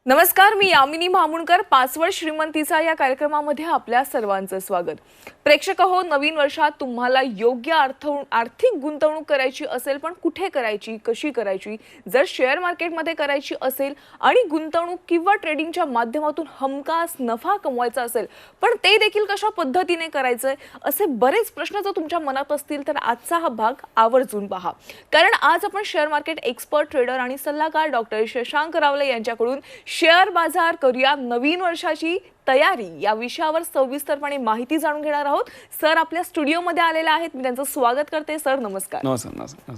नमस्कार, मी यामिनी मामुणकर. पाचवड श्रीमंतीचा या कार्यक्रमामध्ये आपल्या सर्वांचं स्वागत. प्रेक्षक हो, नवीन वर्षात तुम्हाला योग्य आर्थिक गुंतवणूक करायची असेल, पण कुठे करायची, कशी करायची, जर शेअर मार्केटमध्ये करायची असेल आणि गुंतवणूक किंवा ट्रेडिंगच्या माध्यमातून हमखास नफा कमवायचा असेल, पण ते देखील कशा पद्धतीने करायचंय, असे बरेच प्रश्न जर तुमच्या मनात असतील तर आजचा हा भाग आवर्जून पहा. कारण आज आपण शेअर मार्केट एक्सपर्ट, ट्रेडर आणि सल्लागार डॉक्टर शशांक रावले यांच्याकडून शेअर बाजार करूया नवीन वर्षाची तयारी या विषयावर सविस्तरपणे माहिती जाणून घेणार आहोत. सर आपल्या स्टुडिओमध्ये आलेले आहेत, मी त्यांचं स्वागत करते. सर नमस्कार. नमस्कार.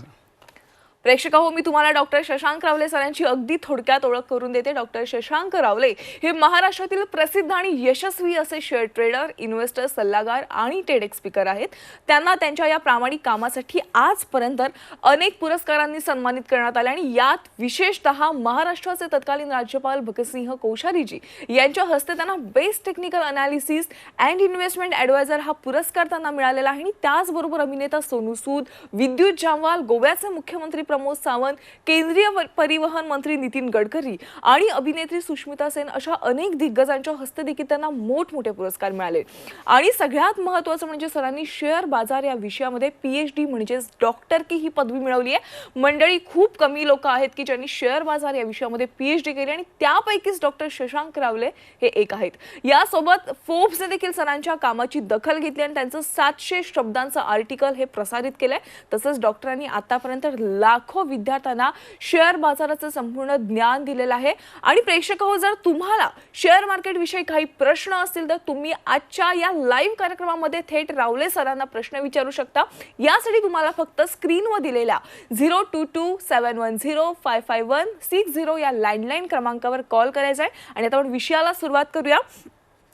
प्रेक्षक हो, मी तुम्हाला डॉक्टर शशांक रावले सरांची अगदी थोडक्यात ओळख करून देते. डॉक्टर शशांक रावले हे महाराष्ट्रातील प्रसिद्ध आणि यशस्वी असे शेअर ट्रेडर, इन्व्हेस्टर, सल्लागार आणि टेडेक्स स्पीकर आहेत. त्यांना त्यांच्या या प्रामाणिक कामासाठी आजपर्यंत अनेक पुरस्कारांनी सन्मानित करण्यात आले आणि यात विशेषतः महाराष्ट्राचे तत्कालीन राज्यपाल भगतसिंह कोश्यारीजी यांच्या हस्ते त्यांना best technical analysis and investment adviser हा पुरस्कार त्यांना मिळालेला आहे. आणि त्याचबरोबर अभिनेता सोनू सूद, विद्युत जामवाल, गोव्याचे मुख्यमंत्री प्रमोद सावंत, केंद्रीय परिवहन मंत्री नितीन गडकरी आणि अभिनेत्री सुष्मिता सेन अशा अनेक दिग्गजांच्या हस्ते देखील त्यांना मोठमोठे पुरस्कार मिळाले. आणि सगळ्यात महत्त्वाचं म्हणजे सरांनी शेअर बाजार या विषयामध्ये PhD म्हणजेच डॉक्टरकी ही पदवी मिळवली आहे. मंडळी खूप कमी लोक आहेत की ज्यांनी शेअर बाजार या विषयामध्ये PhD केली आणि त्यापैकीच डॉक्टर शशांक रावले हे एक आहेत. यासोबत फोर्ब्सने देखील सरांच्या कामाची दखल घेतली आणि त्यांचं 700 शब्दांचं आर्टिकल हे प्रसारित केलंय. तसंच डॉक्टरांनी आतापर्यंत लाखो विद्यार्थ्यांना शेअर बाजाराचं संपूर्ण ज्ञान दिलेलं आहे. आणि प्रेक्षक हो, जर तुम्हाला शेअर मार्केट विषयी काही प्रश्न असतील तर तुम्ही आजच्या या लाईव्ह कार्यक्रमामध्ये थेट रावले सरांना प्रश्न विचारू शकता. यासाठी तुम्हाला फक्त स्क्रीनवर दिलेल्या 0227105516 या लँडलाईन क्रमांकावर कॉल करायचा आहे. आणि आता आपण विषयाला सुरुवात करूया.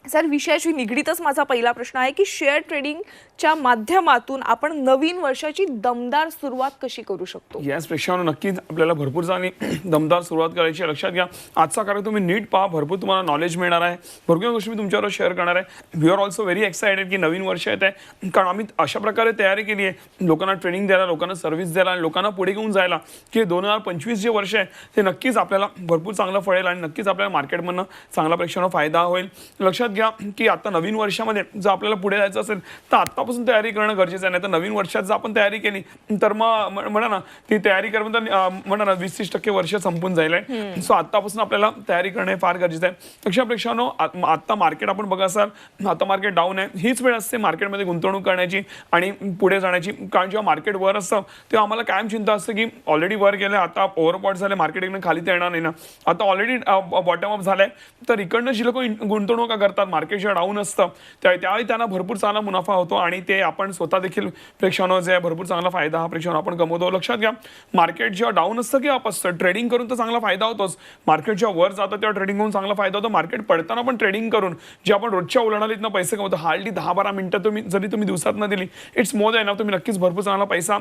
सर, विषयाशी निगडीतच माझा पहिला प्रश्न आहे की शेअर ट्रेडिंगच्या माध्यमातून आपण नवीन वर्षाची दमदार सुरुवात कशी करू शकतो? याच प्रेक्षकांना नक्कीच आपल्याला भरपूर चांगली दमदार सुरुवात करायची. लक्षात घ्या, आजचा कार्यक्रम तुम्ही नीट पहा, भरपूर तुम्हाला नॉलेज मिळणार आहे, भरपूर गोष्टी मी तुमच्यावर शेअर करणार आहे. We are also very excited की नवीन वर्ष येत आहे, कारण आम्ही अशा प्रकारे तयारी केली आहे लोकांना ट्रेनिंग द्यायला, लोकांना सर्व्हिस द्यायला आणि लोकांना पुढे घेऊन जायला की 2025 जे वर्ष आहे ते नक्कीच आपल्याला भरपूर चांगलं फळेल आणि नक्कीच आपल्याला मार्केटमधनं चांगला प्रेक्षकांना फायदा होईल. लक्षात घ्या की आता नवीन वर्षामध्ये जर आपल्याला पुढे जायचं असेल तर आत्तापासून तयारी करणं गरजेचं आहे. नाही तर नवीन वर्षात जर आपण तयारी केली तर मग म्हणा ना ती तयारी करून तर म्हणा ना 20-30% वर्ष संपून जाईल. सो आत्तापासून आपल्याला तयारी करणं फार गरजेचं आहे. लक्षात प्रेक्षकांनो, आत्ता मार्केट आपण बघा असाल, आता मार्केट डाऊन आहे. हीच वेळ असते मार्केटमध्ये गुंतवणूक करण्याची आणि पुढे जाण्याची. कारण जेव्हा मार्केट वर असतं तेव्हा आम्हाला कायम चिंता असते की ऑलरेडी वर गेलं, आता ओव्हरबॉट झाले, मार्केट इकडे खाली तर येणार नाही ना, आता ऑलरेडी बॉटम अप झालंय. तर इकडनं जी लोक गुंतवणूक करतात, मार्केट जेव्हा डाऊन असतं त्यावेळी त्यांना भरपूर चांगला मुनाफा होतो आणि ते आपण स्वतः देखील प्रेक्षकांनो जे भरपूर चांगला फायदा हा प्रेक्षकांनो आपण कमवतो. लक्षात घ्या, मार्केट जेव्हा डाऊन असतं किंवा अप असतं, ट्रेडिंग करून तर चांगला फायदा होतोच. मार्केट जेव्हा वर जातं तेव्हा ट्रेडिंग करून चांगला फायदा होतो. मार्केट पडताना पण ट्रेडिंग करून जे आपण रोजच्या उलाढालीतनं पैसे कमवतो, हार्डली 10-12 मिनिटं जरी तुम्ही दिवसात न दिली, इट्स मोर दॅन, तुम्ही नक्कीच भरपूर चांगला पैसा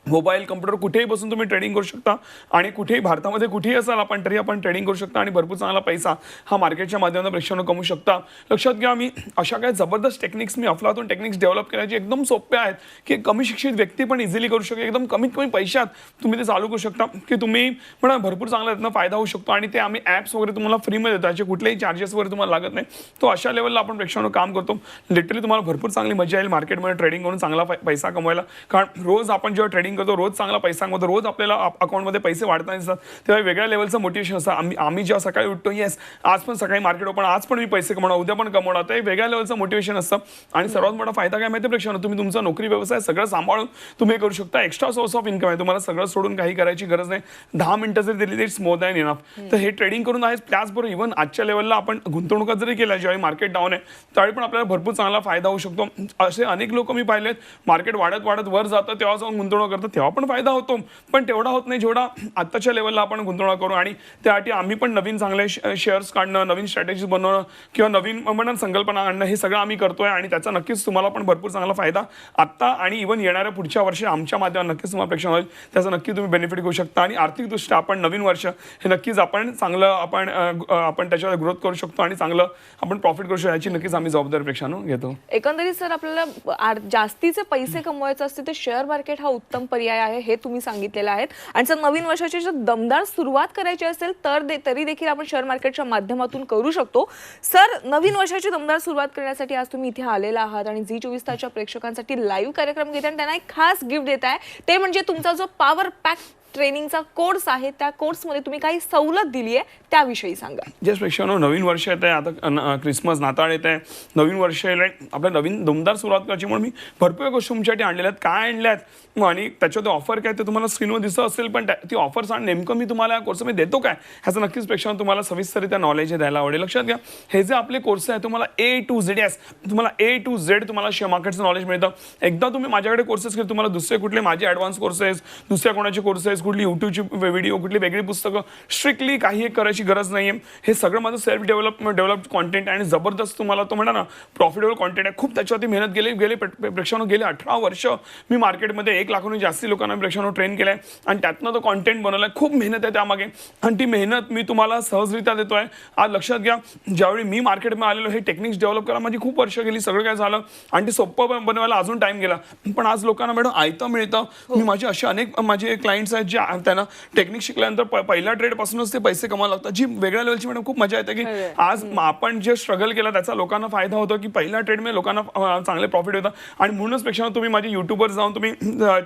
मोबाईल, कम्प्युटर कुठेही बसून तुम्ही ट्रेडिंग करू शकता. आणि कुठेही भारतामध्ये कुठेही असाल आपण तरी आपण ट्रेडिंग करू शकता आणि भरपूर चांगला पैसा हा मार्केटच्या माध्यमातून प्रेक्षकांना कमवू शकता. लक्षात घ्या, मी अशा काही जबरदस्त टेक्निक्स, मी अफलातून टेक्निक्स डेव्हलप करायची एकदम सोप्या आहेत की कमी शिक्षित व्यक्ती पण इझिली करू शकते. एकदम कमीत कमी पैशात तुम्ही ते चालू करू शकता की तुम्ही म्हणा भरपूर चांगला त्यातनं फायदा होऊ शकतो. आणि ते आम्ही ॲप्स वगैरे तुम्हाला फ्रीमध्ये देतो, त्याचे कुठलेही चार्जेस वगैरे तुम्हाला लागत नाही. तो अशा लेवलला आपण प्रेक्षकांना काम करतो. लिटरली तुम्हाला भरपूर चांगली मजा येईल मार्केटमध्ये ट्रेडिंग करून चांगला पैसा कमवायला. कारण रोज आपण जेव्हा ट्रेडिंग करतो, रोज चांगला पैशामध्ये रोज आपल्याला अकाउंटमध्ये पैसे वाढताना दिसतात, तेव्हा वेगळ्या लेवलचं मोटिवेशन असतं. आम्ही जेव्हा सकाळी उठतो, येस आज पण सकाळी मार्केट ओपन, आज पण मी पैसे कमवणार, उद्या पण कमवणार, ते वेगळ्या लेवलचं मोटिवेशन असतं. आणि सर्वात मोठा फायदा काय माहिती प्रेक्षकांनो, तुम्ही तुमचा नोकरी व्यवसाय सगळं सांभाळून तुम्ही करू शकता. एक्स्ट्रा सोर्स ऑफ इन्कम आहे, तुम्हाला सगळं सोडून काही करायची गरज नाही. 10 मिनिटं जरी दिली इट्स मोर दॅन इनफ. तर हे ट्रेडिंग करून आहे. त्याचबरोबर इव्हन आजच्या लेवलला आपण गुंतवणुका जरी केल्या, ज्यावेळी मार्केट डाऊन आहे त्यावेळी पण आपल्याला भरपूर चांगला फायदा होऊ शकतो. असे अनेक लोक मी पाहिलेत, मार्केट वाढत वाढत वर जातं तेव्हा जाऊन गुंतवणूक करतात, तेव्हा पण फायदा होतो, पण तेवढा होत नाही जेवढा आत्ताच्या लेवलला आपण गुंतवणूक करू. आणि त्यासाठी आम्ही पण नवीन चांगले शेअर्स काढणं, नवीन स्ट्रॅटेजीज बनवणं किंवा नवीन म्हणा संकल्पना आणणं, हे सगळं आम्ही करतोय. आणि त्याचा नक्कीच तुम्हाला पण भरपूर चांगला फायदा आत्ता आणि इव्हन येणाऱ्या पुढच्या वर्षी आमच्या माध्यमातून नक्कीच तुम्हाला प्रेक्षण होईल. त्याचा नक्की तुम्ही बेनिफिट घेऊ शकता. आणि आर्थिकदृष्ट्या आपण नवीन वर्ष हे नक्कीच आपण चांगलं आपण त्याच्यावर ग्रोथ करू शकतो आणि चांगलं आपण प्रॉफिट करू शकतो, याची नक्कीच आम्ही जबाबदारी प्रेक्षकांनो घेतो. एकंदरीत सर, आपल्याला जास्तीचे पैसे कमवायचे असते तर शेअर मार्केट हा उत्तम पर्याय आहे हे तुम्ही सांगितलेलं आहे. आणि जर नवीन वर्षाची जर दमदार सुरुवात करायची असेल तर तरी देखील आपण शेअर मार्केटच्या माध्यमातून करू शकतो. सर, नवीन वर्षाची दमदार सुरुवात करण्यासाठी आज तुम्ही इथे आलेला आहात आणि झी 24 तासच्या प्रेक्षकांसाठी लाईव्ह कार्यक्रम घेताय आणि त्यांना एक खास गिफ्ट देताय. ते म्हणजे तुमचा जो पॉवर पॅक ट्रेनिंगचा कोर्स आहे, त्या कोर्समध्ये तुम्ही काही सवलत दिली आहे, त्याविषयी सांगा. जस्ट प्रेक्षकांनो, नवीन वर्ष येत आहे, आता क्रिसमस नाताळ येत आहे, नवीन वर्ष येईल, आपल्या नवीन दमदार सुरुवात करायची म्हणून मी भरपूर गोष्टी तुमच्यासाठी आणलेल्या आहेत. काय आणल्या आहेत आणि त्याच्यामध्ये ऑफर काय ते तुम्हाला स्क्रीनवर दिसत असेल, पण ती ऑफर सांग नेमकं मी तुम्हाला या कोर्समध्ये देतो काय ह्याचं नक्कीच प्रेक्षकांनो तुम्हाला सविस्तररित्या नॉलेज द्यायला आवडेल. लक्षात घ्या, हे जे आपले कोर्स आहे तुम्हाला A to Z तुम्हाला A to Z तुम्हाला शेअर मार्केटचं नॉलेज मिळतं. एकदा तुम्ही माझ्याकडे कोर्सेस केले, तुम्हाला दुसरे कुठले माझे ॲडव्हान्स कोर्सेस, दुसऱ्या कोणाचे कोर्सेस, कुठली यूट्यूबची व्हिडिओ, कुठली वेगळी पुस्तकं, स्ट्रिक्टली काही एक करायची गरज नाही आहे. हे सगळं माझं सेल्फ डेव्हलप्ड कॉन्टेंट आणि जबरदस्त तुम्हाला तो म्हणा ना प्रॉफिटेबल कॉन्टेंट आहे. खूप त्याच्यावरती मेहनत गेले प्रेक्षकांनो गेले 18 वर्ष मी मार्केटमध्ये 1 लाखाहून जास्ती लोकांना प्रेक्षकांनो ट्रेन केलं आहे आणि त्यातनं तो कॉन्टेंट बनवला आहे. खूप मेहनत आहे त्यामागे आणि ती मेहनत मी तुम्हाला सहजरित्या देतो आहे. आज लक्षात घ्या, ज्यावेळी मी मार्केटमध्ये आलेलो हे टेक्निक्स डेव्हलप करायला माझी खूप वर्ष गेली, सगळं काय झालं आणि ते सोपं बनवायला अजून टाईम गेला. पण आज लोकांना मॅडम आयतं मिळतं. मी माझे असे अनेक माझे क्लायंट्स आहेत जे त्यांना टेक्निक शिकल्यानंतर पहिल्या ट्रेडपासूनच ते पैसे कमावला लागतात, जी वेगळ्या लेवलची मॅडम खूप मजा येते की आज आपण जे स्ट्रगल केला त्याचा लोकांना फायदा होतो की पहिल्या ट्रेडमध्ये लोकांना चांगले प्रॉफिट होतं. आणि म्हणूनच पेक्षा तुम्ही माझे युट्यूबवर जाऊन तुम्ही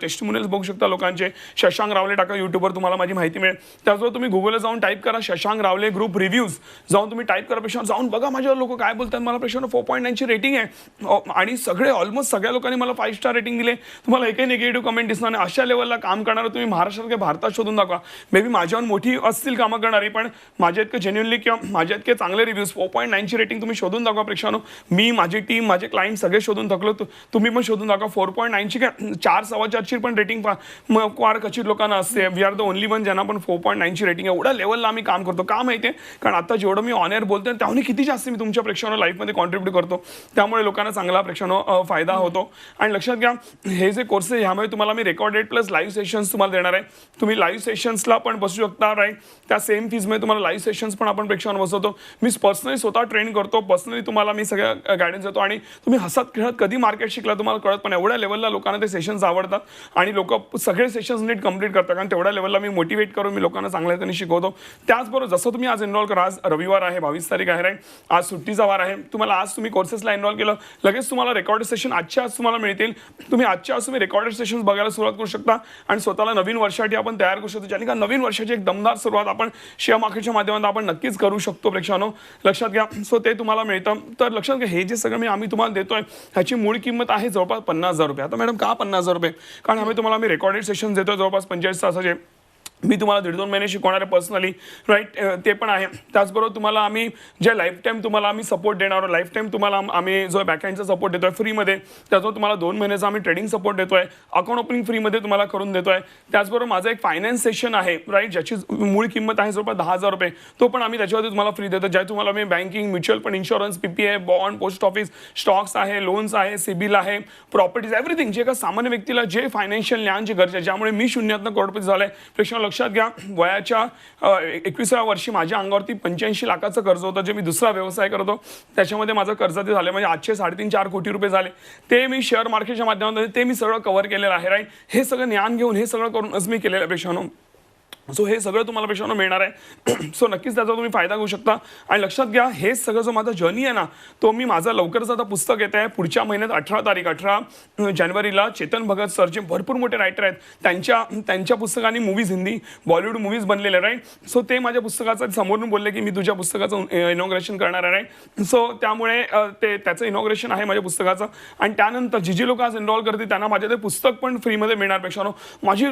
टेस्टिमोनियल्स बघू शकता लोकांचे. शशांक रावले टाका युट्यूबवर, तुम्हाला माझी माहिती मिळेल. त्याचबरोबर तुम्ही गुगलला जाऊन टाईप करा शशांक रावले ग्रुप रिव्ह्यूज, जाऊन तुम्ही टाईप करा पेक्षा जाऊन बघा माझ्यावर लोक काय बोलतात. मला पेक्षा 4.9 ची रेटिंग आहे आणि सगळे ऑलमोस्ट सगळ्या लोकांनी मला 5 स्टार रेटिंग दिले. तुम्हाला एकही निगेटिव्ह कमेंट दिसणार नाही. अशा लेवलला काम करणारं तुम्ही महाराष्ट्रात किंवा भारतात शोधून दाखवा. मे बी माझ्याहून मोठी असतील कामं करणारी, पण माझ्या इतकं जेन्युअनली किंवा माझ्या इतके चांगले रिव्ह्यूज 4.9 ची रेटिंग तुम्ही शोधून दाखवा प्रेक्षकांनो. मी, माझी टीम, माझे क्लायंट सगळे शोधून थकलो. तुम्ही पण शोधून दाखवा. 4.9 ची काय 4, 4.25 ची पण रेटिंग फार क्वचित लोकांना असते. We are the only one ज्यांना पण 4.9 ची रेटिंग आहे. एवढ्या लेवलला आम्ही काम करतो. का माहिती आहे, कारण आता जेवढं मी ऑन एअर बोलतोय त्याहून किती जास्त मी तुमच्या प्रेक्षकांना लाईफमध्ये कॉन्ट्रीब्यूट करतो. त्यामुळे लोकांना चांगला प्रेक्षकांनो फायदा होतो. आणि लक्षात घ्या, हे जे कोर्स आहे ह्यामुळे तुम्हाला मी रेकॉर्डेड प्लस लाईव्ह सेशन्स तुम्हाला देणार आहे. तुम्ही लाईव्ह सेशन्सला पण बसू शकता. राईट, त्या सेम फीजमध्ये तुम्हाला लाईव्ह सेशन्स पण आपण प्रेक्षकांना बसवतो. मी पर्सनली स्वतः ट्रेन करतो, पर्सनली तुम्हाला मी सगळ्या गायडन्स देतो आणि तुम्ही हसत खेळत कधी मार्केट शिकला तुम्हाला कळत पण. एवढ्या लेवलला लोकांना ते सेशन्स आवडतात आणि लोक सगळे सेशन्स नीट कंप्लीट करतात, कारण तेवढ्या लेवलला मी मोटिवेट करून मी लोकांना चांगल्या रीतीने शिकवतो. त्याचबरोबर जसं तुम्ही आज एनरोल करा, आज रविवार आहे, 22 तारीख आहे, राईट, आज सुट्टीचा वार आहे. तुम्हाला आज तुम्ही कोर्सेसला एनरोल केलं, लगेच तुम्हाला रेकॉर्डेड सेशन आजच्या आज तुम्हाला मिळतील. तुम्ही आजच्या आज तुम्ही रेकॉर्डेड सेशन्स बघायला सुरुवात करू शकता आणि स्वतःला नवीन वर्षासाठी आपण तयार करू शकतो. ज्याने का नवीन वर्षाची एक दमदार सुरुवात आपण शेअर मार्केटच्या माध्यमातून आपण नक्कीच करू शकतो प्रेक्षकांनो. लक्षात घ्या, सो ते तुम्हाला मिळतं. तर लक्षात घ्या, हे जे सगळं आम्ही तुम्हाला देतोय ह्याची मूळ किंमत आहे जवळपास 50,000 रुपये. आता मॅडम का 50,000 रुपये? कारण आम्ही तुम्हाला रेकॉर्डेड सेशन देतोय जवळपास 45 तासाचे. मी तुम्हाला 1.5-2 महिने शिकवणार आहे पर्सनली, राईट, ते पण आहे. त्याचबरोबर तुम्हाला आम्ही जे लाईफ टाईम तुम्हाला आम्ही सपोर्ट देणार आहोत, लाईफ टाईम तुम्हाला आम्ही जो बॅकहँडचा सपोर्ट देतोय फ्रीमध्ये. त्याचबरोबर तुम्हाला 2 महिन्याचा आम्ही ट्रेडिंग सपोर्ट देतोय, अकाउंट ओपनिंग फ्रीमध्ये तुम्हाला करून देतोय. त्याचबरोबर माझा एक फायनान्स सेशन आहे, राईट, ज्याची मूळ किंमत आहे जवळपास 10,000 रुपये. तो पण आम्ही त्याच्यावरती तुम्हाला फ्री देतो, ज्या तुम्हाला मी banking, mutual fund, insurance, PPA, bond, post office, stocks आहे, लोन्स आहे, सिबिल आहे, प्रॉपर्टीज, एव्हरीथिंग जे एका सामान्य व्यक्तीला जे फायनान्शियल ज्ञान जे गरजेचं आहे, ज्यामुळे मी शून्यातनं करोडपती झालंय. प्रेक्षकांनो लक्षात घ्या, वयाच्या 21व्या वर्षी माझ्या अंगावरती 85 लाखाचं कर्ज होतं, जे मी दुसरा व्यवसाय करतो त्याच्यामध्ये माझं कर्ज ते झाले म्हणजे आजचे 3.5-4 कोटी रुपये झाले. ते मी शेअर मार्केटच्या माध्यमातून ते मी सगळं कव्हर केलेलं आहे, राईट. हे सगळं ज्ञान घेऊन हे सगळं करूनच मी केलेलं आहे प्रेक्षकांनो. सो हे सगळं तुम्हाला पेक्षा मिळणार आहे. सो नक्कीच त्याचा तुम्ही फायदा घेऊ शकता. आणि लक्षात घ्या, हे सगळं जो माझा जर्नी आहे ना, तो मी माझा लवकरच आता पुस्तक येत आहे पुढच्या महिन्यात 18 जानेवारीला. चेतन भगत सर जे भरपूर मोठे रायटर आहेत त्यांच्या पुस्तकांनी मूवीज, हिंदी बॉलिवूड मूवीज बनलेले, राईट. सो ते माझ्या पुस्तकाचं समोरून बोलले की मी तुझ्या पुस्तकाचं इनॉग्रेशन करणार आहे, राईट. सो त्यामुळे त्याचं इनॉग्रेशन आहे माझ्या पुस्तकाचं. आणि त्यानंतर जी लोक आज एनरोल करतील त्यांना माझ्या ते पुस्तक पण फ्रीमध्ये मिळणार. पेक्षा माझी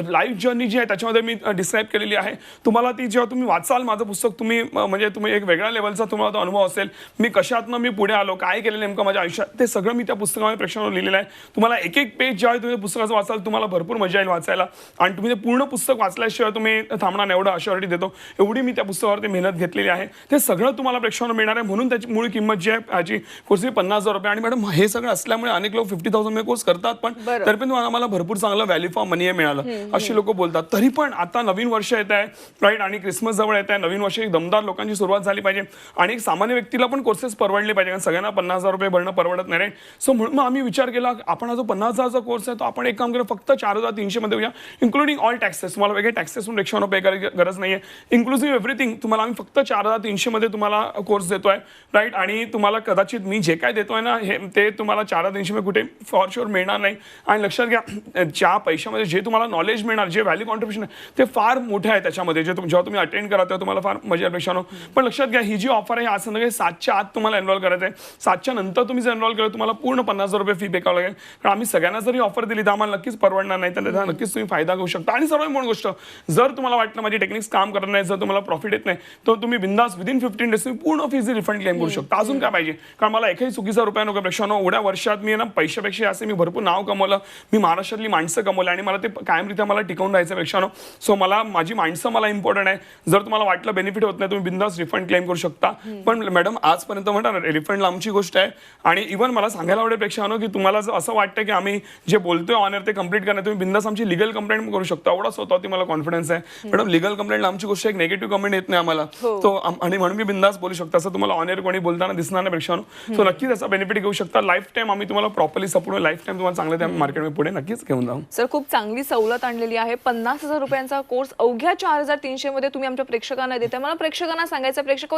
लाईफ जर्नी जी आहे त्याच्यामध्ये मी डिस्क्राईब केलेली आहे. तुम्हाला ती जेव्हा तुम्ही वाचाल माझं पुस्तक, तुम्ही म्हणजे तुम्ही एक वेगळ्या लेवलचा तुम्हाला तो अनुभव असेल. मी कशातनं मी पुढे आलो, काय केलं नेमकं माझ्या आयुष्यात, ते सगळं मी त्या पुस्तकामध्ये प्रेक्षकांवर लिहिलेलं आहे. तुम्हाला एक पेज जेव्हा तुम्ही पुस्तकाचं वाचाल तुम्हाला भरपूर मजा येईल वाचायला. आणि तुम्ही ते पूर्ण पुस्तक वाचल्याशिवाय तुम्ही थांबणार नाही, एवढं अश्युरिटी देतो. एवढी मी त्या पुस्तकावरती मेहनत घेतलेली आहे. ते सगळं तुम्हाला प्रेक्षकांवर मिळणार आहे. म्हणून त्याची मूळ किंमत जी आहे ह्याची कोर्सची 50,000 रुपये. आणि मॅडम हे सगळं असल्यामुळे अनेक लोक 50,000 मध्ये कोर्स करतात, पण तरी पण आम्हाला भरपूर चांगलं व्हॅल्यू फॉर मनी मिळालं अशी लोक बोलतात. तरी पण आता नवीन नवीन वर्ष येत आहे राईट, आणि क्रिसमस जवळ येत आहे, नवीन वर्ष दमदार लोकांची सुरुवात झाली पाहिजे आणि एक सामान्य व्यक्तीला पण कोर्सेस परवडले पाहिजे, कारण सगळ्यांना 50,000 रुपये भरणं परवडत नाही राईट. सो म्हणून मग आम्ही विचार केला आपण हा जो 50,000चा कोर्स आहे तो आपण एक काम करू, फक्त 4,300 मध्ये होऊया, इन्क्लुडिंग ऑल टॅक्सेस. तुम्हाला वेगळे टॅक्सेसहून रिक्षावर पे करायची गरज नाही आहे, इन्क्लुसिव्ह एव्हरीथिंग तुम्हाला आम्ही फक्त 4,300 मध्ये तुम्हाला कोर्स देतोय राईट. आणि तुम्हाला कदाचित मी जे काय देतोय ना हे ते तुम्हाला 4,300 मध्ये कुठे फॉर शुअर मिळणार नाही. आणि लक्षात घ्या ज्या पैशामध्ये जे तुम्हाला नॉलेज मिळणार, जे व्हॅल्यू कॉन्ट्रिब्युशन आहे ते फार मोठं आहे त्याच्यामध्ये. जेव्हा तुम्ही अटेंड करा तेव्हा तुम्हाला फार मजा पेक्षा. पण लक्षात घ्या ही जी ऑफर आहे आज संध्याकाळी 7च्या आत तुम्हाला एनरोल करायचं आहे. 7च्या नंतर तुम्ही जर एनरोल केलं तुम्हाला पूर्ण 50,000 रुपये फी पे करावं लागेल. कारण आम्ही सगळ्यांना जरी ऑफर दिली तर आम्हाला नक्कीच परवडणार नाही, तर त्याचा नक्कीच तुम्ही फायदा घेऊ शकता. आणि सर्वात मोठी गोष्ट, जर तुम्हाला वाटलं माझी टेक्निक्स काम करत नाही, जर तुम्हाला प्रॉफिट येत नाही, तर तुम्ही बिंदास विदिन 15 डेज तुम्ही पूर्ण फीज रिफंड क्लेम करू शकता. अजून काय पाहिजे, कारण मला एकही चुकीचा रुपया नको. पेक्षा एवढ्या वर्षात मी ना पैशापेक्षा असे मी भरपूर नाव कमवलं, मी महाराष्ट्रातली माणसं कमवली आणि मला ते कायमरित्या मला टिकवून राहायचं पेक्षा. सो मला माझी माणसं मला इम्पॉर्टंट आहे. जर तुम्हाला वाटलं बेनिफिट होत नाही तुम्ही बिंदास रिफंड क्लेम करू शकता. पण मॅडम आजपर्यंत म्हणतात रिफंड लांबची गोष्ट आहे. आणि इव्हन मला सांगायला आवडेल पेक्षा की तुम्हाला जर असं वाटतं की आम्ही जे बोलतोय ऑनर ते कंप्लीट करणार, तुम्ही बिंदास आमची लिगल कंप्लेंट करू शकता. एवढा स्वतःवरती मला कॉन्फिडन्स आहे. मॅडम लिगल कंप्लेंट आमची गोष्ट, एक निगेटिव्ह कमेंट येत नाही आम्हाला, तो आणि म्हणून मी बिंदास बोलू शकता. असं तुम्हाला ऑनर कोणी बोलताना दिसणार नाही पेक्षा. सो नक्कीच त्याचा बेनिफिट घेऊ शकता. लाईफ टाईम आम्ही तुम्हाला प्रॉपरली सपोर्ट, लाईफ टाईम तुम्हाला चांगल्या त्या मार्केटमध्ये पुढे नक्कीच घेऊन जाऊ. सर खूप चांगली सवलत आणलेली आहे. 50,000 रुपयांचा कोर्स अवघ्या 4,300 मध्ये तुम्ही आमच्या प्रेक्षकांना देताय. मला प्रेक्षकांना सांगायचं, प्रेक्षक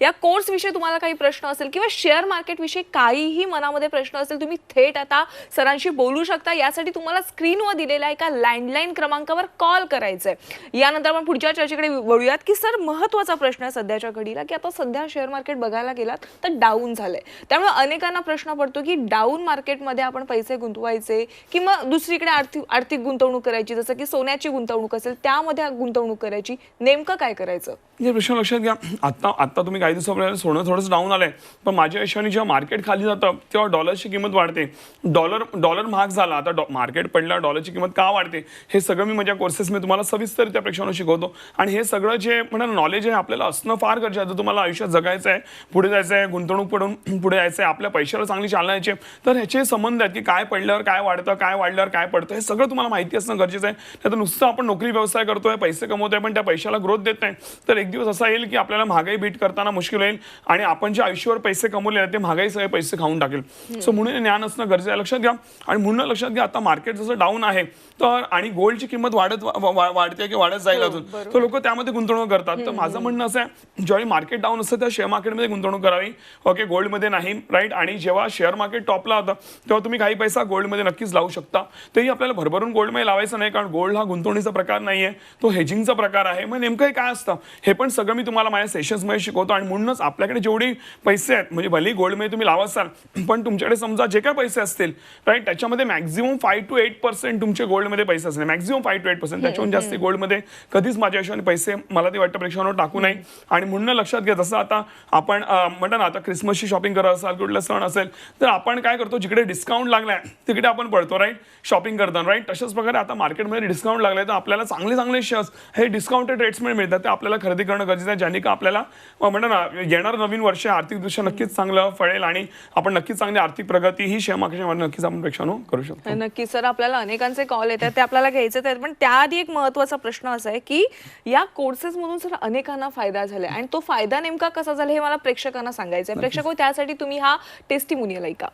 या कोर्स विषयी तुम्हाला काही प्रश्न असेल किंवा शेअर मार्केट विषयी काहीही मनामध्ये प्रश्न असेल, तुम्ही थेट आता सरांशी बोलू शकता. यासाठी तुम्हाला स्क्रीनवर दिलेल्या एका लँडलाईन क्रमांकावर कॉल करायचा आहे. यानंतर आपण पुढच्या चर्चेकडे वळूयात की सर महत्त्वाचा प्रश्न आहे सध्याच्या घडीला की आता सध्या शेअर मार्केट बघायला गेलात तर डाऊन झालंय. त्यामुळे अनेकांना प्रश्न पडतो की डाऊन मार्केटमध्ये आपण पैसे गुंतवायचे किंवा दुसरीकडे आर्थिक गुंतवणूक करायची, जसं की सोन्याची गुंतवणूक असेल त्यामध्ये गुंतवणूक करायची, नेमकं काय करायचं? हे प्रश्न लक्षात घ्या. आता तुम्ही काही दिवसापर्यंत सोनं थोडंसं डाऊन आलंय, पण माझ्या हिशोबाने जेव्हा मार्केट खाली जातं तेव्हा डॉलरची किंमत वाढते. डॉलर महाग झाला, आता मार्केट पडला, डॉलरची किंमत का वाढते हे सगळं मी माझ्या कोर्सेसमध्ये तुम्हाला सविस्तर त्या प्रेक्षकांना शिकवतो. आणि हे सगळं जे म्हणा नॉलेज आहे आपल्याला असणं फार गरजेचं आहे. जर तुम्हाला आयुष्यात जगायचं आहे, पुढे जायचं आहे, गुंतवणूक पडून पुढे जायचं आहे, आपल्या पैशाला चांगली चालना यायची, तर ह्याचे संबंध आहेत की काय पडल्यावर काय वाढतं, काय वाढल्यावर काय पडतं, हे सगळं तुम्हाला माहिती असणं गरजेचं आहे. नाहीतर नुसतं आपण नोकरी व्यवसाय करतोय, पैसे कमवतोय, पण त्या पैशाला ग्रोथ देत नाही, तर एक दिवस असा येईल की आपल्याला महागाई बीट करताना मुश्किल होईल आणि आपण जे आयुष्यावर पैसे कमवले ते महागाई सगळे पैसे खाऊन टाकेल. सो म्हणून ज्ञान असणं गरजेचं आहे. लक्षात घ्या. आणि म्हणून लक्षात घ्या आता मार्केट जसं डाऊन आहे तर आणि गोल्डची किंमत वाढते की वाढत जाईल अजून, तर लोक त्यामध्ये गुंतवणूक करतात. तर माझं म्हणणं असं आहे ज्यावेळी मार्केट डाऊन असतं त्या शेअर मार्केटमध्ये गुंतवणूक करावी, ओके, गोल्डमध्ये नाही राईट. आणि जेव्हा शेअर मार्केट टॉपला होतं तेव्हा तुम्ही काही पैसा गोल्डमध्ये नक्कीच लावू शकता. तेही आपल्याला भरभरून गोल्डमध्ये लावायचं नाही, कारण गोल्ड हा गुंतवणुकीचा प्रकार नाही आहे, तो हेजिंगचा प्रकार आहे. मग नेमकं काय असतं हे पण सगळं मी तुम्हाला माझ्या सेशन्समध्ये शिकवतो. आणि म्हणूनच आपल्याकडे जेवढे पैसे आहेत, म्हणजे भले गोल्डमध्ये तुम्ही लावा असाल, पण तुमच्याकडे समजा जे काय पैसे असतील राईट त्याच्यामध्ये मॅक्झिमम 5 to 8% तुमचे गोल्डमध्ये पैसे असले, मॅक्झिमम 5 to 8%. त्याच्याहून जास्त गोल्डमध्ये कधीच माझ्या हिशोबाने पैसे मला ते वाटतं प्रेक्षकांवर टाकू नये. आणि म्हणून लक्षात घ्या, जसं आता आपण म्हणतो ना आता क्रिसमसची शॉपिंग करत असाल, कुठला सण असेल, तर आपण काय करतो जिकडे डिस्काउंट लागलाय तिकडे आपण पळतो राईट शॉपिंग करताना राईट. तशाच प्रकारे आता मार्केटमध्ये डिस्काउंट लागलाय तर आपल्याला चांगले चांगले शेअर्स हे डिस्काउंटेड रेट्समध्ये मिळतात, ते आपल्याला खरेदी करणं गरजेचं आहे, ज्याने का आपल्याला म्हणतो ना येणार नवीन वर्ष आर्थिकदृष्ट्या नक्कीच चांगलं फळेल आणि आपण नक्कीच चांगली आर्थिक प्रगती ही शेअर मार्केटमध्ये नक्कीच आपण प्रेक्षकांनो करू शकतो. नक्की सर, आपल्याला अनेकांचे कॉल येतात ते आपल्याला घ्यायचे आहेत, पण त्याआधी एक महत्त्वाचा प्रश्न असा आहे की या कोर्सेसमधून सर अनेकांना फायदा झाला आणि तो फायदा नेमका कसा झाला हे मला प्रेक्षकांना सांगायचं आहे. प्रेक्षक त्यासाठी तुम्ही हा टेस्टिमोनियल ऐका.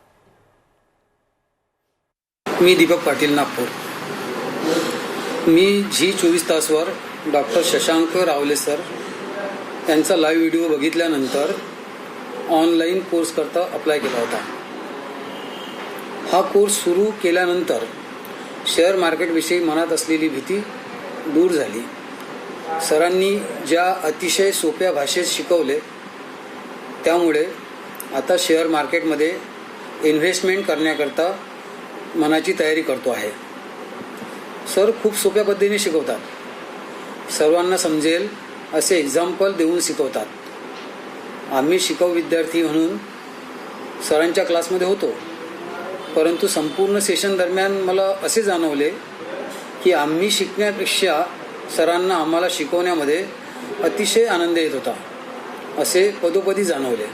मी दीपक पाटील, नागपूर. मी झी 24 तासवर डॉक्टर शशांक रावले सर यांचा लाईव्ह व्हिडिओ बघितल्यानंतर ऑनलाईन कोर्स करता अप्लाय केला होता. हा कोर्स सुरू केल्यानंतर शेअर मार्केटविषयी मनात असलेली भीती दूर झाली. सरांनी ज्या अतिशय सोप्या भाषेत शिकवले त्यामुळे आता शेअर मार्केटमध्ये इन्व्हेस्टमेंट करण्याकरता मनाची तयारी करतो आहे. सर खूप सोप्या पद्धतीने शिकवतात, सर्वांना समजेल असे एक्झाम्पल देऊन शिकवतात. आम्ही शिकाऊ विद्यार्थी म्हणून सरांच्या क्लासमध्ये होतो, परंतु संपूर्ण सेशन दरम्यान मला असे जाणवले की आम्ही शिकण्यापेक्षा सरांना आम्हाला शिकवण्यामध्ये अतिशय आनंद येत होता, असे पदोपदी जाणवले.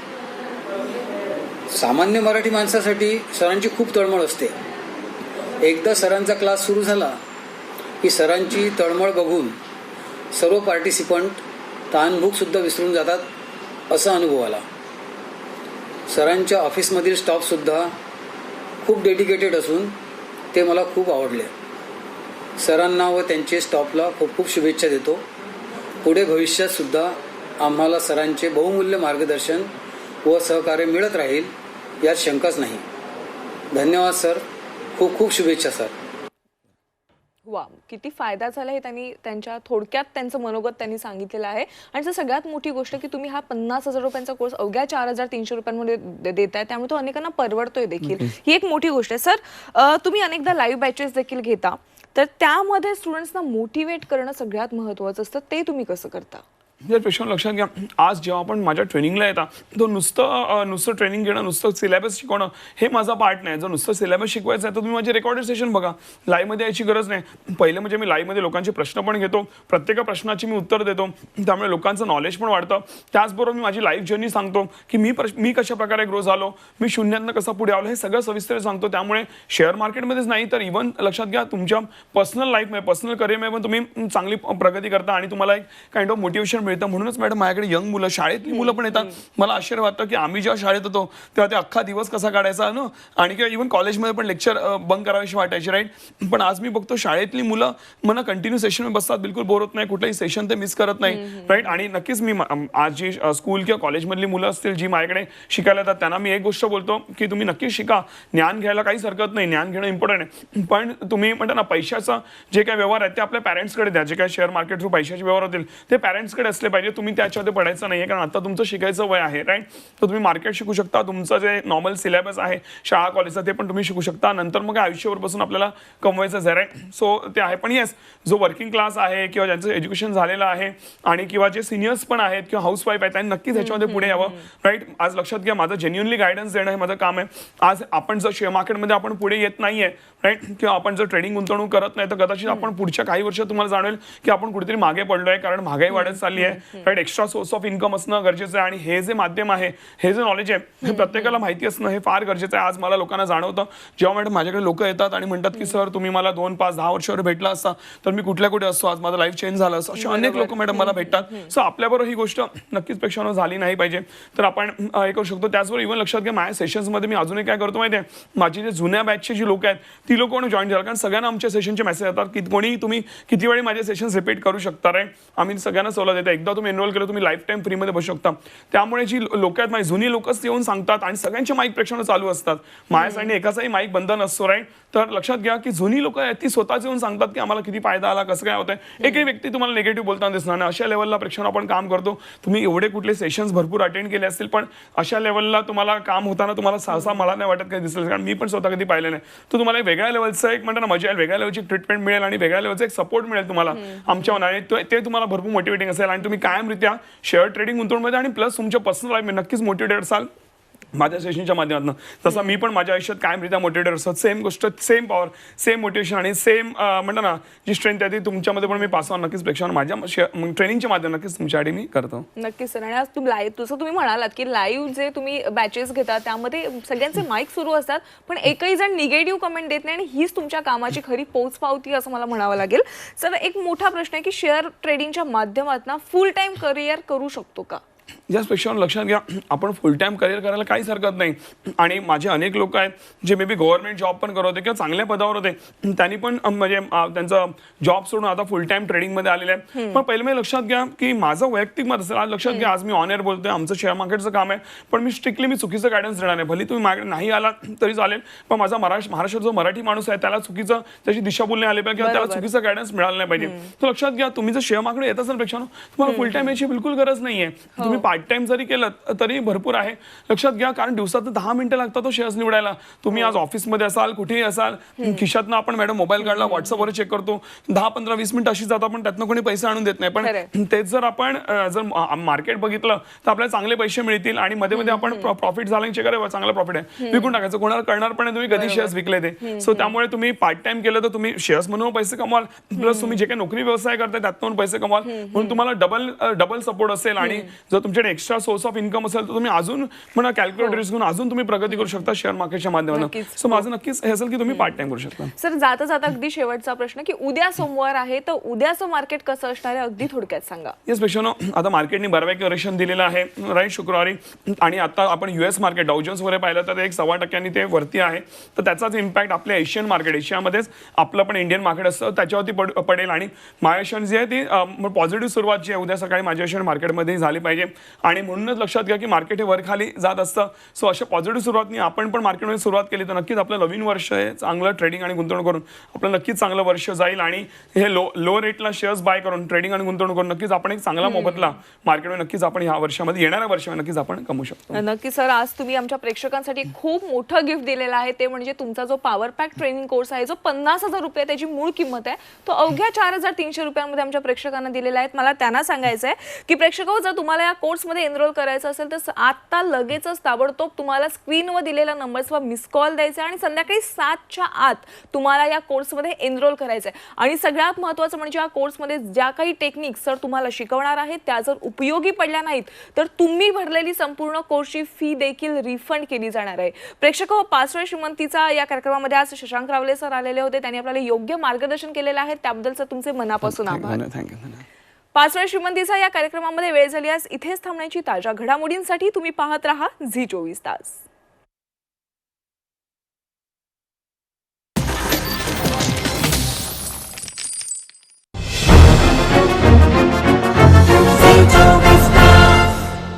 सामान्य मराठी माणसासाठी सरांची खूप तळमळ असते. एकदा सरांचा क्लास सुरू झाला की सरांची तळमळ बघून सर्व पार्टिसिपंट तहानभूकसुद्धा विसरून जातात असा अनुभव आला. सरांच्या ऑफिसमधील स्टाफसुद्धा खूप डेडिकेटेड असून ते मला खूप आवडले. सरांना व त्यांचे स्टाफला खूप खूप शुभेच्छा देतो. पुढे भविष्यात सुद्धा आम्हाला सरांचे बहुमूल्य मार्गदर्शन व सहकार्य मिळत राहील यात शंकाच नाही. धन्यवाद सर. खूप खूप शुभेच्छा सर. वा, किती फायदा झाला हे त्यांनी त्यांच्या थोडक्यात त्यांचं मनोगत त्यांनी सांगितलेलं आहे. आणि जर सगळ्यात मोठी गोष्ट की तुम्ही हा 50,000 रुपयांचा कोर्स अवघ्या 4,300 रुपयांमध्ये देताय, त्यामुळे तो अनेकांना परवडतोय देखील. ही एक मोठी गोष्ट आहे. सर, तुम्ही अनेकदा लाईव्ह बॅचेस देखील घेता, तर त्यामध्ये स्टुडंट्सना मोटिवेट करणं सगळ्यात महत्त्वाचं असतं. ते तुम्ही कसं करता? या प्रश्न लक्षात घ्या, आज जेव्हा आपण माझ्या ट्रेनिंगला येता तो नुसतं ट्रेनिंग घेणं, नुसतं सिलेबस शिकवणं हे माझा पार्ट नाही. जर नुसतं सिलेबस शिकवायचं आहे तर तुम्ही माझे रेकॉर्डेड सेशन बघा. लाईव्हमध्ये यायची गरज नाही. पहिले म्हणजे मी लाईव्हमध्ये लोकांचे प्रश्न पण घेतो, प्रत्येक प्रश्नाची मी उत्तर देतो, त्यामुळे लोकांचं नॉलेज पण वाढतं. त्याचबरोबर मी माझी लाईफ जर्नी सांगतो की मी कशा प्रकारे ग्रो झालो, मी शून्यातनं कसा पुढे आलो, हे सगळं सविस्तर सांगतो. त्यामुळे शेअर मार्केटमध्येच नाही तर इव्हन लक्षात घ्या तुमच्या पर्सनल लाईफमध्ये, पर्सनल करिअरमध्ये पण तुम्ही चांगली प्रगती करता आणि तुम्हाला एक काइंड ऑफ मोटिवेशन मिळतं. म्हणूनच मॅडम माझ्याकडे यंग मुलं, शाळेतली मुलं पण येतात. मला आश्चर्य वाटतं की आम्ही जेव्हा शाळेत होतो तेव्हा ते अख्खा दिवस कसा काढायचा ना, आणि किंवा इव्हन कॉलेजमध्ये पण लेक्चर बंक करावीशी वाटायची, राईट. पण आज मी बघतो शाळेतली मुलं मला कंटिन्यू सेशनमध्ये बसतात, बिलकुल बोर होत नाही, कुठलंही सेशन ते मिस करत नाही, राईट. आणि नक्कीच मी आज जी स्कूल किंवा कॉलेजमधली मुलं असतील जी माझ्याकडे शिकायला येतात त्यांना मी एक गोष्ट बोलतो की तुम्ही नक्कीच शिका. ज्ञान घ्यायला काहीच हरकत नाही, ज्ञान घेणं इम्पॉर्टंट आहे. पण तुम्ही म्हणता ना पैशाचा जे काही व्यवहार आहेत ते आपल्या पॅरेंट्सकडे द्या. जे काही शेअर मार्केट थ्रू पैशाचे व्यवहार होतील ते पॅरेंट्सकडे असले पाहिजे. तुम्ही त्याच्यामध्ये पडायचं नाही, कारण आता तुमचं शिकायचं वय आहे, राईट. तर तुम्ही मार्केट शिकू शकता, तुमचं जे नॉर्मल सिलेबस आहे शाळा कॉलेजचा ते पण तुम्ही शिकू शकता. नंतर मग आयुष्यभर बसून आपल्याला कमवायचं आहे, राईट. सो ते आहे. पण येस, जो वर्किंग क्लास आहे किंवा ज्यांचं एज्युकेशन झालेलं आहे आणि किंवा जे सिनियर्स पण आहेत किंवा हाऊसवाईफ आहेत त्यांनी नक्कीच ह्याच्यामध्ये पुढे यावं, राईट. आज लक्षात घ्या, माझं जेन्युअनली गायडन्स देणं हे माझं काम आहे. आज आपण जर शेअर मार्केटमध्ये आपण पुढे येत नाहीये, राईट, किंवा आपण जर ट्रेडिंग गुंतवणूक करत नाही तर कदाचित आपण पुढच्या काही वर्षात तुम्हाला जाणवेल की आपण कुठेतरी मागे पडलोय, कारण महागाई वाढत चालली आहे, right. Extra source of income असणं गरजेचं आहे. आणि हे जे माध्यम आहे, हे जे नॉलेज आहे हे प्रत्येकाला माहिती असणं हे फार गरजेचं आहे. आज मला लोकांना जाणवतं जेव्हा मॅडम माझ्याकडे लोक येतात आणि म्हणतात की सर तुम्ही मला 2, 5, 10 वर्षावर भेटला असता तर मी कुठल्या कुठे असतो, आज माझं लाईफ चेंज झालं असं. असे अनेक लोक मॅडम मला भेटतात. सो आपल्याबरोबर ही गोष्ट नक्कीच पेक्षा झाली नाही पाहिजे, तर आपण हे करू शकतो. त्याचबरोबर इव्हन लक्षात घ्या, माझ्या सेशन्समध्ये मी अजूनही काय करतो माहिती आहे, माझी जे जुन्या बॅचची जी लोक आहेत ती लोक कोणी जॉईन झालं, कारण सगळ्यांना आमच्या सेशनचे मेसेज येतात की कोणी तुम्ही किती वेळी माझे सेशन्स रिपीट करू शकता, राईट. आम्ही सगळ्यांना सवलत देतो, एकदा तुम्ही एनरोल केलं तुम्ही लाईफ टाईम फ्रीमध्ये बसू शकता. त्यामुळे जी लोक आहेत माझी जुनी लोकच येऊन सांगतात आणि सगळ्यांचे माईक प्रेक्षण चालू असतात. माझ्यासाठी एकाचाही माईक बंद नसतो, राईट. तर लक्षात घ्या की जुनी लोक आहेत ती स्वतःच येऊन सांगतात की आम्हाला किती फायदा आला, कसं काय होतंय. एकही व्यक्ती तुम्हाला निगेटिव्ह बोलताना दिसणार नाही. अशा लेवलला प्रेक्षण आपण काम करतो. तुम्ही एवढे कुठले सेशन्स भरपूर अटेंड केले असतील, पण अशा लेवलला तुम्हाला काम होताना तुम्हाला सहसा मला नाही वाटत काही दिसेल, कारण मी पण स्वतः कधी पाहिलं नाही. तर तुम्हाला एक वेगळ्या लेवलचं एक म्हणतात ना मजा येईल, वेगळ्या लेवलची ट्रीटमेंट मिळेल आणि वेगळ्या लेवलचं एक सपोर्ट मिळेल तुम्हाला आमच्या मनाने. ते तुम्हाला भरपूर मोटिवेटिंग असेल आणि तुम्ही कायमरित्या शेअर ट्रेडिंग गुंतवणूकमध्ये आणि प्लस तुमच्या पर्सनल लाईफमध्ये नक्कीच मोटिवेटेड असाल माझ्या सेशनच्या माध्यमातून. तसं मी पण माझ्या आयुष्यात कायमरित्या मोटिवेटेड असतात. सेम गोष्ट, सेम पॉवर, सेम मोटिवेशन आणि सेम म्हणतात ना जी स्ट्रेंथ आहे ती तुमच्यामध्ये पण मी पास ऑन नक्कीच प्रेक्षण माझ्या ट्रेनिंगच्या माध्यमात नक्कीच तुमच्यासाठी मी करतो. नक्कीच सर. आणि आज तुम्ही लाईव्ह, जसं तुम्ही म्हणालात की लाईव्ह जे तुम्ही बॅचेस घेता त्यामध्ये सगळ्यांचे माईक सुरू असतात, पण एकही जण निगेटिव्ह कमेंट देत नाही आणि हीच तुमच्या कामाची खरी पोचपावती असं मला म्हणावं लागेल. सर, एक मोठा प्रश्न आहे की शेअर ट्रेडिंगच्या माध्यमातून फुल टाइम करिअर करू शकतो का? याचपेक्षा लक्षात घ्या, आपण फुल टाइम करिअर करायला काहीच हरकत नाही. आणि माझे अनेक लोक आहेत जे मे बी गव्हर्नमेंट जॉब पण करत होते किंवा चांगल्या पदावर होते, त्यांनी पण म्हणजे त्यांचा जॉब सोडून आता फुल टाइम ट्रेडिंगमध्ये आलेले आहे. पण पहिले मी लक्षात घ्या की माझं वैयक्तिक मत असेल, आज लक्षात घ्या आज मी ऑन एअर बोलतोय, आमचं शेअर मार्केटचं काम आहे, पण मी स्ट्रिक्टली चुकीचं गायडन्स देणार नाही. भले तुम्ही माझ्याकडे नाही आला तरी चालेल, पण माझा महाराष्ट्रात जो मराठी माणूस आहे त्याला चुकीचं त्याची दिशाभूल नाही आली पाहिजे किंवा त्याला चुकीचं गायडन्स मिळालं नाही पाहिजे. तर लक्षात घ्या, तुम्ही जर शेअर मार्केट येत असेल पेक्षा तुम्हाला फुल टाइम याची बिलकुल गरज नाहीये. तुम्ही पार्ट टाइम जरी केलं तरी भरपूर आहे. लक्षात घ्या, कारण दिवसात 10 मिनिटं लागतात तो शेअर्स निवडायला. तुम्ही आज ऑफिसमध्ये असाल, कुठेही असाल, खिशातनं आपण मॅडम मोबाईल काढला, व्हॉट्सअपवर चेक करतो, 10, 15, 20 मिनिटं अशी जातात, पण त्यातनं कोणी पैसे आणून देत नाही. पण तेच जर आपण जर मार्केट बघितलं तर आपल्याला चांगले पैसे मिळतील आणि मध्ये मध्ये आपण प्रॉफिट झालं चेक करायचं, चांगला प्रॉफिट आहे, विकून टाकायचं, कोणाला कळणार पण नाही तुम्ही कधी शेअर्स विकले ते. सो त्यामुळे तुम्ही पार्ट टाइम केलं तर तुम्ही शेअर्स म्हणून पैसे कमवाल, प्लस तुम्ही जे काही नोकरी व्यवसाय करताय त्यातून पैसे कमवाल, म्हणून तुम्हाला डबल सपोर्ट असेल. आणि जर तुमच्या तुमच्याकडे एक्स्ट्रा सोर्स ऑफ इन्कम असेल तर तुम्ही अजून म्हणा कॅल्क्युलेट रिस्क घेऊन अजून तुम्ही प्रगती करू शकता शेअर मार्केटच्या माध्यमातून. नक्कीच. सो माझं नक्कीच हे असेल की तुम्ही पार्ट टाइम करू शकता. सर जाता जाता अगदी शेवटचा प्रश्न की उद्या सोमवार आहे तर उद्याचं मार्केट कसं असणार आहे अगदी थोडक्यात सांगा. येस पेक्षानो आता मार्केटने बऱ्यापैकी करेक्शन दिलेलं आहे राईट शुक्रवारी. आणि आता आपण US मार्केट डाउजन्स वगैरे पाहिलं तर 1.25% ते वरती आहे. तर त्याचाच इम्पॅक्ट आपल्या एशियन मार्केट एशियामध्येच आपलं पण इंडियन मार्केट असतं त्याच्यावरती पडेल. आणि मायेशन जी आहे ती पॉझिटिव्ह सुरुवात जी आहे उद्या सकाळी माझ्या मार्केटमध्ये झाली पाहिजे. आणि म्हणूनच लक्षात घ्या की मार्केट हे वर खाली जात असतं. सो अशा पॉझिटिव्ह सुरुवातनी आपण पण मार्केटमध्ये सुरुवात केली तर नक्कीच आपलं नवीन वर्ष आहे चांगलं ट्रेडिंग आणि गुंतवणूक करून आपलं नक्कीच चांगलं वर्ष जाईल. आणि हे लो रेटला शेअर्स बाय करून ट्रेडिंग आणि गुंतवणूक करून नक्कीच आपण एक चांगला मोबदला मार्केटमध्ये नक्कीच आपण ह्या वर्षामध्ये येणाऱ्या वर्षामध्ये नक्कीच आपण कमवू शकतो. नक्की सर आज तुम्ही आमच्या प्रेक्षकांसाठी खूप मोठं गिफ्ट दिलेलं आहे ते म्हणजे तुमचा जो पॉवर पॅक ट्रेनिंग कोर्स आहे जो 50,000 रुपये त्याची मूळ किंमत आहे तो अवघ्या 4,300 रुपयांमध्ये आमच्या प्रेक्षकांना दिलेला आहे. मला त्यांना सांगायचं आहे की प्रेक्षकांनो जर तुम्हाला या कोर्समध्ये एनरोल करायचं असेल तर आता लगेचच ताबडतोब तुम्हाला स्क्रीनवर दिलेल्या नंबर्सवर मिस कॉल द्यायचा आणि संध्याकाळी 7च्या आत तुम्हाला या कोर्समध्ये एनरोल करायचं आहे. आणि सगळ्यात महत्त्वाचं म्हणजे या कोर्समध्ये ज्या काही टेक्निक्स सर तुम्हाला शिकवणार आहेत त्या जर उपयोगी पडल्या नाहीत तर तुम्ही भरलेली संपूर्ण कोर्सची फी देखील रिफंड केली जाणार आहे. प्रेक्षक हो 5व्या श्रीमंतीचा या कार्यक्रमामध्ये आज शशांक रावले सर आलेले होते. त्यांनी आपल्याला योग्य मार्गदर्शन केलेलं आहे त्याबद्दल सर तुमचे मनापासून आभार. थँक्यू. 5व्या श्रीमंतीचा या कार्यक्रमामध्ये वेळ झाली आज इथेच थांबण्याची. ताज्या घडामोडींसाठी तुम्ही पाहत राहा झी 24 तास.